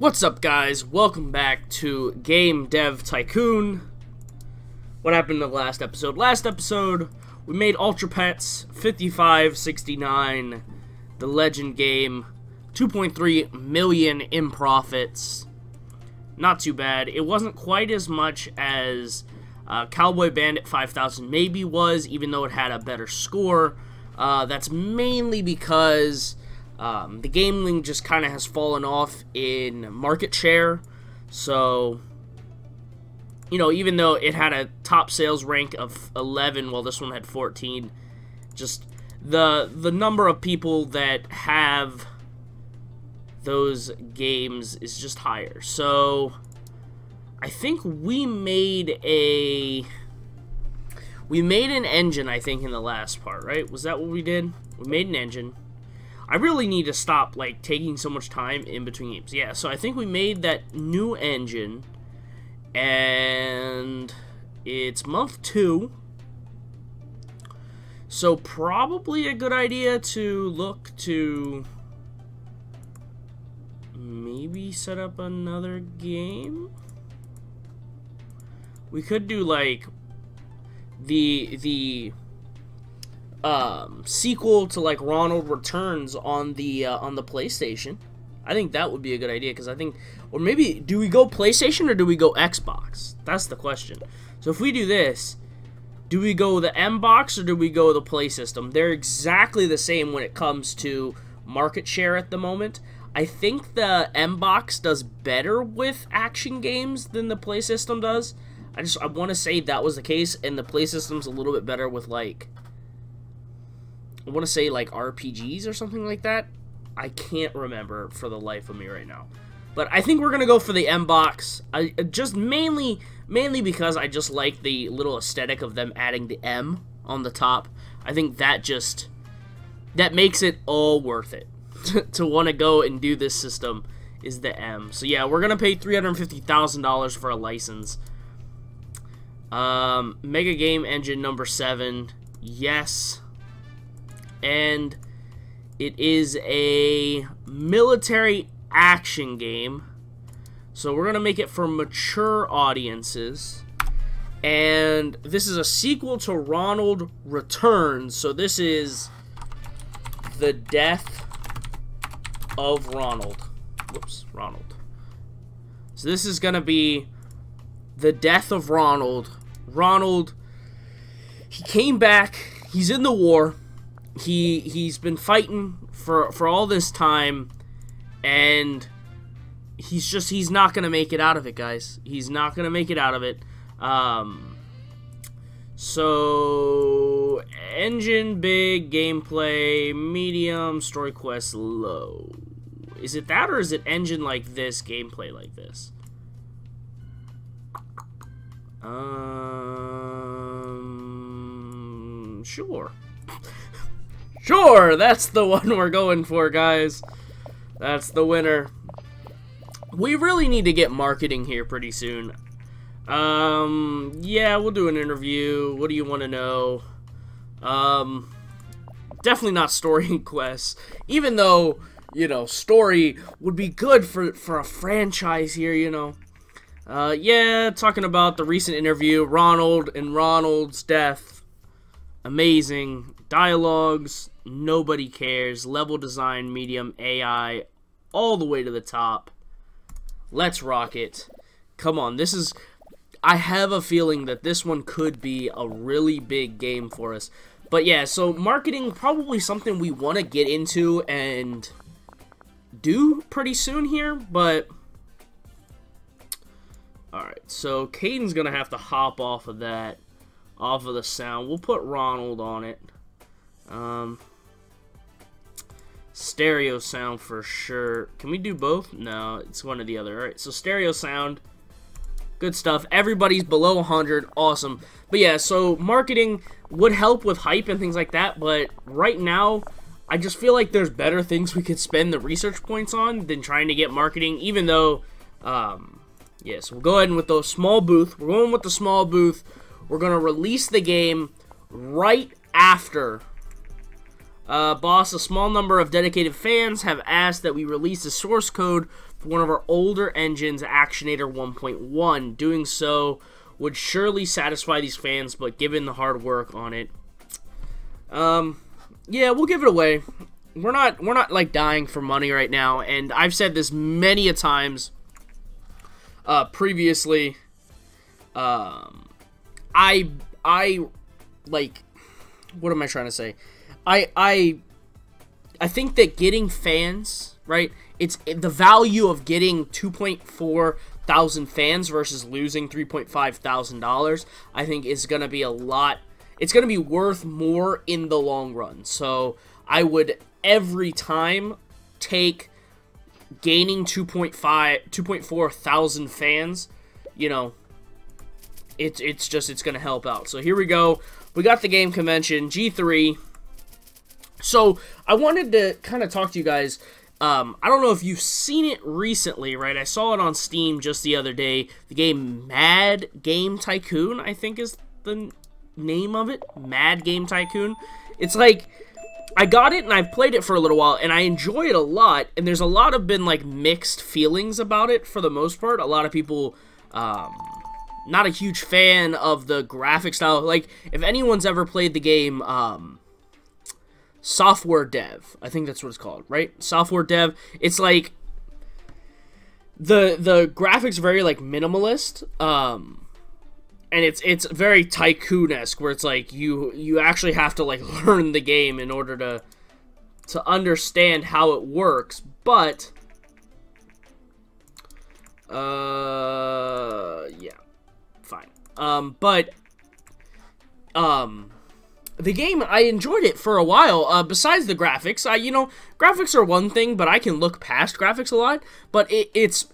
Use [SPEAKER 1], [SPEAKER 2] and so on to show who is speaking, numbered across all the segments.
[SPEAKER 1] What's up, guys? Welcome back to Game Dev Tycoon. What happened in the last episode? Last episode, we made Ultra Pets 5569, the legend game, 2.3 million in profits. Not too bad. It wasn't quite as much as Cowboy Bandit 5000 maybe was, even though it had a better score. That's mainly because the Gameling just kind of has fallen off in market share. So, you know, even though it had a top sales rank of 11, while this one had 14, just the number of people that have those games is just higher. So, I think we made an engine, I think, in the last part, right? Was that what we did? We made an engine. I really need to stop, like, taking so much time in between games. Yeah, so I think we made that new engine, and it's month 2. So probably a good idea to look to maybe set up another game. We could do, like, the sequel to, like, Ronald Returns on the PlayStation. I think that would be a good idea, because I think, or maybe, do we go PlayStation or do we go Xbox? That's the question. So if we do this, do we go the M box or do we go the Play System? They're exactly the same when it comes to market share at the moment. I think the M box does better with action games than the Play System does. I want to say that was the case, and the Play System's a little bit better with, like, I want to say, like, RPGs or something like that. I can't remember for the life of me right now. But I think we're going to go for the M box. Just mainly because I just like the little aesthetic of them adding the M on the top. I think that makes it all worth it. To want to go and do this system is the M. So yeah, we're going to pay $350,000 for a license. Mega Game Engine number 7. Yes. And it is a military action game. So we're going to make it for mature audiences. And this is a sequel to Ronald Returns. So this is the death of Ronald. Whoops, Ronald. So this is going to be the death of Ronald. Ronald, he came back. He's in the war. He's been fighting for all this time, and he's not gonna make it out of it, guys. He's not gonna make it out of it. So engine big, gameplay medium, story quest low. Is it that, or is it engine like this, gameplay like this? Sure. Sure, that's the one we're going for, guys. That's the winner. We really need to get marketing here pretty soon. Yeah, we'll do an interview. What do you want to know? Definitely not story and quests. Even though, you know, story would be good for a franchise here, you know. Yeah, talking about the recent interview, Ronald and Ronald's death. Amazing. Dialogues, nobody cares. Level design, medium, AI, all the way to the top. Let's rock it. Come on, this is... I have a feeling that this one could be a really big game for us. But yeah, so marketing, probably something we want to get into and do pretty soon here, but... Alright, so Caden's going to have to hop off of that, off of the sound. We'll put Ronald on it. Stereo sound for sure. Can we do both? No, it's one or the other. Alright, so stereo sound. Good stuff. Everybody's below 100. Awesome. But yeah, so marketing would help with hype and things like that, but right now, I just feel like there's better things we could spend the research points on than trying to get marketing, even though, yeah, so we'll go ahead and with the small booth. We're going with the small booth. We're going to release the game right after. Boss, a small number of dedicated fans have asked that we release the source code for one of our older engines, Actionator 1.1. Doing so would surely satisfy these fans, but given the hard work on it, yeah, we'll give it away. We're not like dying for money right now, and I've said this many a times previously. I like, what am I trying to say? I think that getting fans, right? It's the value of getting 2.4 thousand fans versus losing $3,500. I think is going to be a lot. It's going to be worth more in the long run. So I would every time take gaining 2.4 thousand fans. You know, it's going to help out. So here we go. We got the game convention G3. So I wanted to kind of talk to you guys. I don't know if you've seen it recently, right? I saw it on Steam just the other day. The game Mad Game Tycoon, I think is the name of it. Mad Game Tycoon. It's like, I got it and I played it for a little while and I enjoy it a lot. And there's a lot of been like mixed feelings about it for the most part. A lot of people, not a huge fan of the graphic style. Like, if anyone's ever played the game, Software Dev, I think that's what it's called, right? Software Dev. It's like the graphics are very like minimalist, and it's very Tycoon-esque, where it's like you actually have to like learn the game in order to understand how it works. But yeah, fine. The game, I enjoyed it for a while. Besides the graphics, you know, graphics are one thing, but I can look past graphics a lot. But it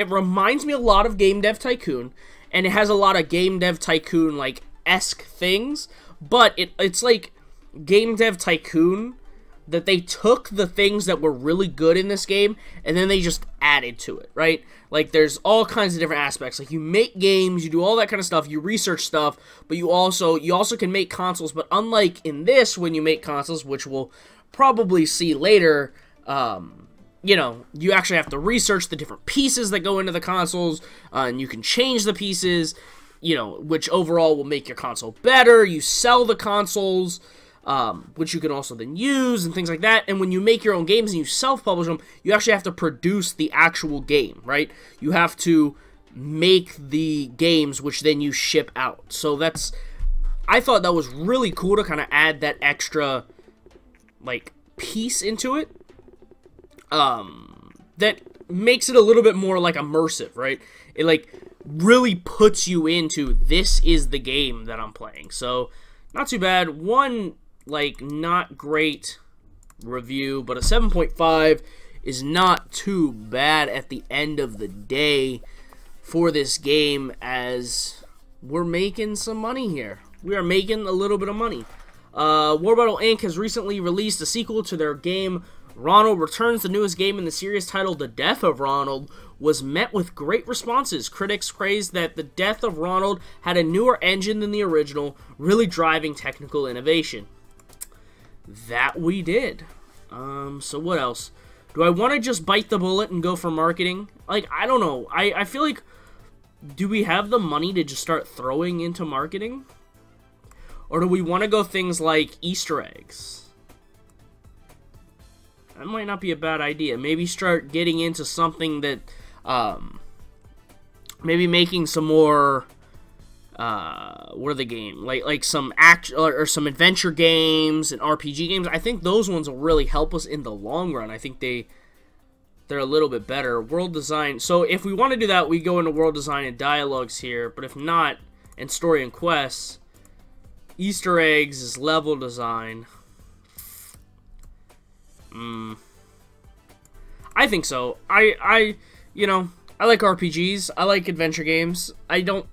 [SPEAKER 1] reminds me a lot of Game Dev Tycoon, and it has a lot of Game Dev Tycoon like esque things. But it's like Game Dev Tycoon that they took the things that were really good in this game and then they just added to it, right? Like, there's all kinds of different aspects. Like, you make games, you do all that kind of stuff, you research stuff, but you also can make consoles. But unlike in this, when you make consoles, which we'll probably see later, you know, you actually have to research the different pieces that go into the consoles, and you can change the pieces, you know, which overall will make your console better. You sell the consoles, which you can also then use and things like that. And when you make your own games and you self-publish them, you actually have to produce the actual game, right? You have to make the games, which then you ship out. So I thought that was really cool to kind of add that extra, like, piece into it. That makes it a little bit more, like, immersive, right? It, like, really puts you into, this is the game that I'm playing. So, not too bad. One, like, not great review, but a 7.5 is not too bad at the end of the day for this game, as we're making some money here. We are making a little bit of money. Warbattle Inc. has recently released a sequel to their game Ronald Returns. The newest game in the series, titled The Death of Ronald, was met with great responses. Critics praised that The Death of Ronald had a newer engine than the original, really driving technical innovation. That we did. So what else? Do I want to just bite the bullet and go for marketing? Like, I don't know. I feel like, do we have the money to just start throwing into marketing? Or do we want to go things like Easter eggs? That might not be a bad idea. Maybe start getting into something that, maybe making some more, what are the game? Like some or some adventure games and RPG games. I think those ones will really help us in the long run. I think they're a little bit better. World design. So if we want to do that, we go into world design and dialogues here. But if not, and story and quests, Easter eggs is level design. I think so. You know, I like RPGs. I like adventure games. I don't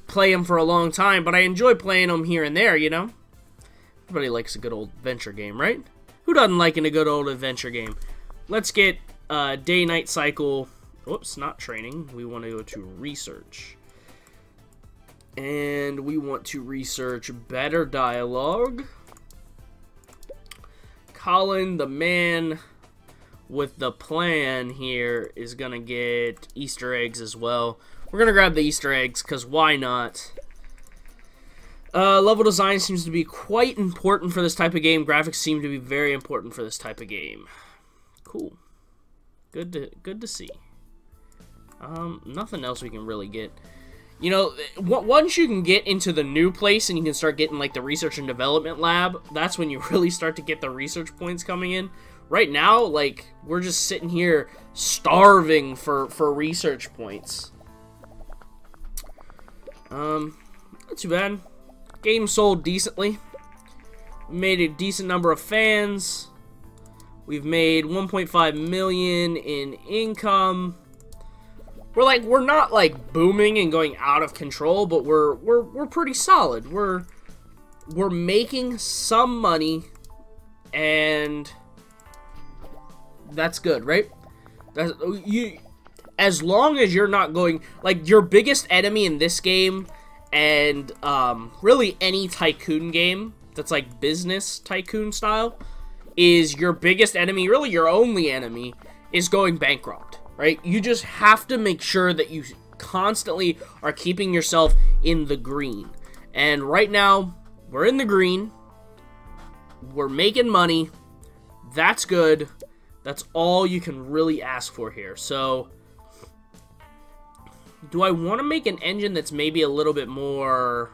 [SPEAKER 1] play them for a long time, but I enjoy playing them here and there, you know? Everybody likes a good old adventure game, right? Who doesn't like a good old adventure game? Let's get day-night cycle. Whoops, not training. We want to go to research. And we want to research better dialogue. Colin, the man with the plan here is going to get Easter eggs as well. We're going to grab the Easter eggs because why not? Level design seems to be quite important for this type of game. Graphics seem to be very important for this type of game. Cool. Good to see. Nothing else we can really get. You know, once you can get into the new place and you can start getting, like, the research and development lab, that's when you really start to get the research points coming in. Right now, like, we're just sitting here starving for research points. Not too bad. Game sold decently. We made a decent number of fans. We've made 1.5 million in income. We're not like booming and going out of control, but we're pretty solid. We're making some money, and that's good, right? As long as you're not going, like, your biggest enemy in this game, and really any Tycoon game that's like business Tycoon style, is your biggest enemy, really your only enemy, is going bankrupt. Right? You just have to make sure that you constantly are keeping yourself in the green. And right now, we're in the green. We're making money. That's good. That's all you can really ask for here. So, do I want to make an engine that's maybe a little bit more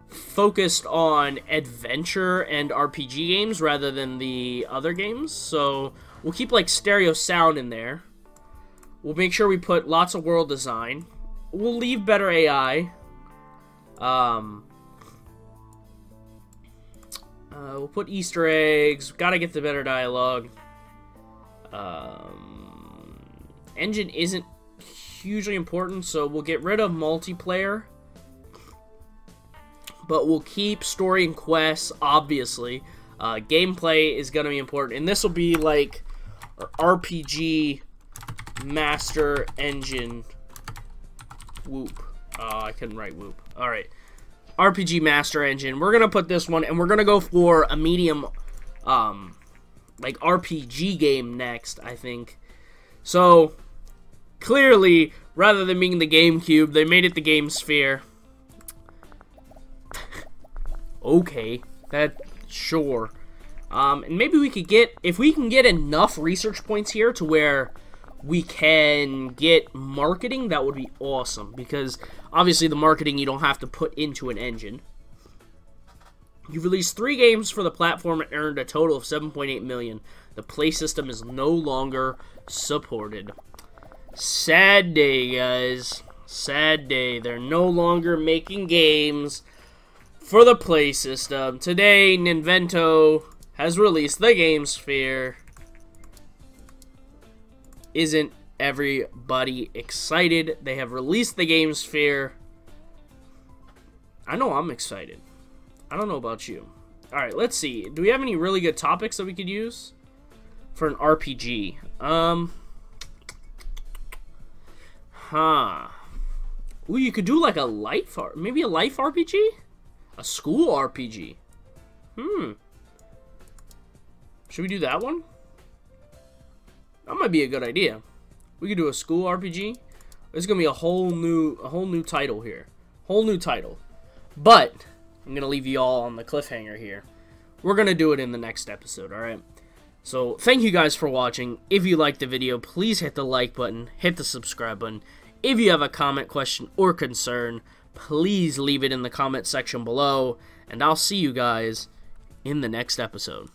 [SPEAKER 1] focused on adventure and RPG games rather than the other games? So, we'll keep, like, stereo sound in there. We'll make sure we put lots of world design. We'll leave better AI. We'll put Easter eggs. Gotta get the better dialogue. Engine isn't hugely important, so we'll get rid of multiplayer. But we'll keep story and quests, obviously. Gameplay is gonna be important. And this will be, like, RPG Master Engine. Whoop. I couldn't write whoop. Alright. RPG Master Engine. We're gonna put this one, and we're gonna go for a medium, like, RPG game next, I think. So, clearly, rather than being the GameCube, they made it the Game Sphere. Okay. Sure. And maybe we could get, if we can get enough research points here to where we can get marketing, that would be awesome. Because, obviously, the marketing you don't have to put into an engine. You've released 3 games for the platform and earned a total of 7.8 million. The play system is no longer supported. Sad day, guys. Sad day. They're no longer making games for the play system. Today, Ninvento has released the Game Sphere. Isn't everybody excited? They have released the Game Sphere. I know I'm excited. I don't know about you. Alright, let's see. Do we have any really good topics that we could use for an RPG? Ooh, you could do like a life, maybe a life RPG? A school RPG. Should we do that one? That might be a good idea. We could do a school RPG. There's gonna be a whole new title here. Whole new title. But I'm gonna leave you all on the cliffhanger here. We're gonna do it in the next episode, alright? So thank you guys for watching. If you liked the video, please hit the like button, hit the subscribe button. If you have a comment, question, or concern, please leave it in the comment section below, and I'll see you guys in the next episode.